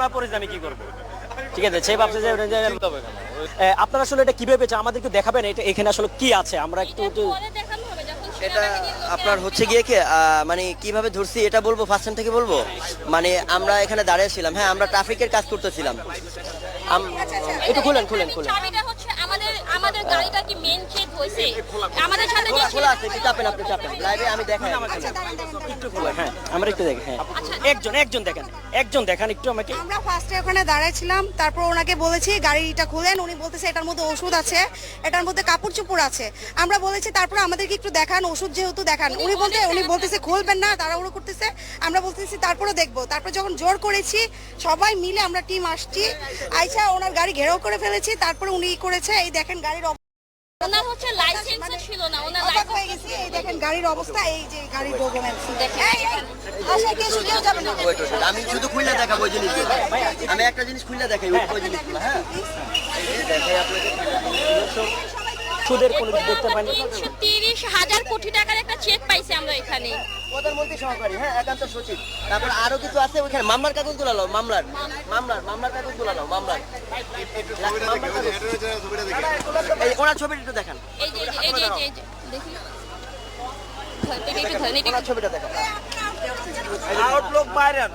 না পড়ে যে আমি কি করব? ঠিক আছে, সে ভাবছে যে আপনারা আসলে এটা কিভাবে পেয়েছেন আমাদেরকে দেখাবেন, এটা এখানে আসলে কি আছে আমরা একটু এটা আপনার হচ্ছে গিয়ে কি মানে কিভাবে ধরছি এটা বলবো, ফার্স্ট টাইম থেকে বলবো। মানে আমরা এখানে দাঁড়িয়েছিলাম, হ্যাঁ আমরা ট্রাফিকের কাজ করতেছিলাম। একটু খুলেন খুলেন খুলেন। চাবিটা হচ্ছে আমাদের গাড়িটা কি মেইন চেক হইছে, আমাদের সাথে যে খোলা আছে, একটু চাপেন, আপনি চাপেন লাইভে, আমি দেখাই একটু খুলেন, হ্যাঁ আমরা একটু দেখি, হ্যাঁ একজন দেখেন, একজন দেখান একটু আমাকে। আমরা ফার্স্টে ওখানে দাঁড়াইছিলাম, তারপর ওনাকে বলেছি গাড়িটা খুলেন, উনি বলতেছে এটার মধ্যে ওষুধ আছে, এটার মধ্যে কাপড় চোপড় আছে। আমরা বলেছি তারপর আমাদেরকে একটু দেখান, ওষুধ যেহেতু দেখান। উনি বলতেছে খুলবেন না, তাড়াহুড়ো করতেছে। আমরা বলতেছি তারপরে দেখবো। তারপর যখন জোর করেছি সবাই মিলে আমরা টিম আসছি, আইসা ওনার গাড়ি ঘেরাও করে ফেলেছি। তারপরে উনি করেছে, এই দেখেন গাড়ির ওনার হচ্ছে লাইসেন্স ছিল না, ওনার অবাক হয়ে গেছি। এই দেখেন গাড়ির অবস্থা, এই যে গাড়ির ডকুমেন্টস দেখেন। আশা কে শুনেও যাবে না। আমি শুধু খুলে দেখাবো ওই জিনিস, আমি একটা জিনিস খুলে দেখাই ওই জিনিসগুলো। হ্যাঁ এই যে দেখাই আপনাকে, সুদের কোনো কিছু দেখতে পাইনি। 330,000 কোটি টাকার একটা চেক পাইছি আমরা এখানে। প্রধানমন্ত্রী সহকারী, হ্যাঁ একান্ত সচিব। তারপর আরো কিছু আছে ওখানে, মামলার কাগজ তোলা নাও, মামলার কাগজ তোলা নাও, মামলার। এই ওনার ছবিটা একটু দেখান, এই যে দেখি একটু ধরেন, ওনার ছবিটা দেখান। আউটলুক বাইরেন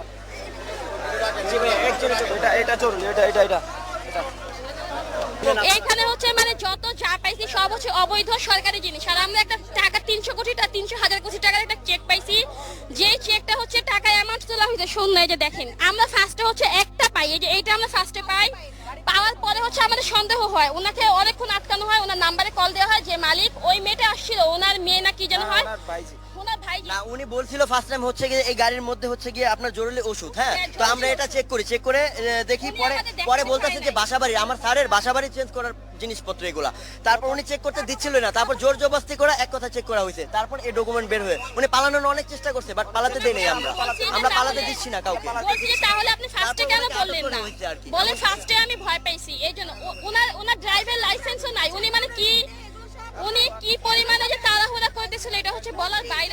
জি ভাই, একজন এটা চলুন, এটা এইখানে হচ্ছে মানে যত যা পাইছি সব হচ্ছে অবৈধ সরকারি জিনিস। আর আমরা একটা টাকা 300,000 কোটি টাকার একটা চেক পাইছি, যে চেকটা হচ্ছে টাকা অ্যামাউন্ট তোলা হয়েছে শূন্য। এই যে দেখেন, আমরা ফার্স্টে হচ্ছে একটা পাই, এই যে এইটা আমরা ফার্স্টে পাই। পাওয়ার পরে হচ্ছে আমাদের সন্দেহ হয়, ওনাকে অনেকক্ষণ আটকানো হয়, ওনার নাম্বারে কল দেওয়া হয় যে মালিক ওই মেয়েটা আসছিল, ওনার মেয়ে না কি যেন হয়, ওনার ভাই। না উনি বলছিল ফার্স্ট টাইম হচ্ছে গিয়ে এই গাড়ির মধ্যে হচ্ছে গিয়ে আপনার জরুরি ওষুধ। হ্যাঁ তো আমরা এটা চেক করে দেখি, পরে বলতেছে যে বাসাবাড়ি, আমার স্যারের বাসাবাড়ি চেঞ্জ করার জিনিসপত্র এগুলা। তারপর উনি চেক করতে দিচ্ছিল না, তারপর জোর জবরদস্তি করে এক কথা চেক করা হয়েছে। তারপর এই ডকুমেন্ট বের হয়ে উনি পালানোর অনেক চেষ্টা করছে, বাট পালাতে দেই নাই। আমরা পালাতে দিচ্ছি না কাউকে। বলছি যে তাহলে আপনি ফার্স্টে কেন বললেন না? বলে ফার্স্টে আমি ভয় পাইছি, এই জন্য। ওনার ড্রাইভার লাইসেন্সও নাই। উনি মানে কি, উনি কি পরিমাণে যে তাড়াহুড়া করতেছিল এটা হচ্ছে বলার বাইরে।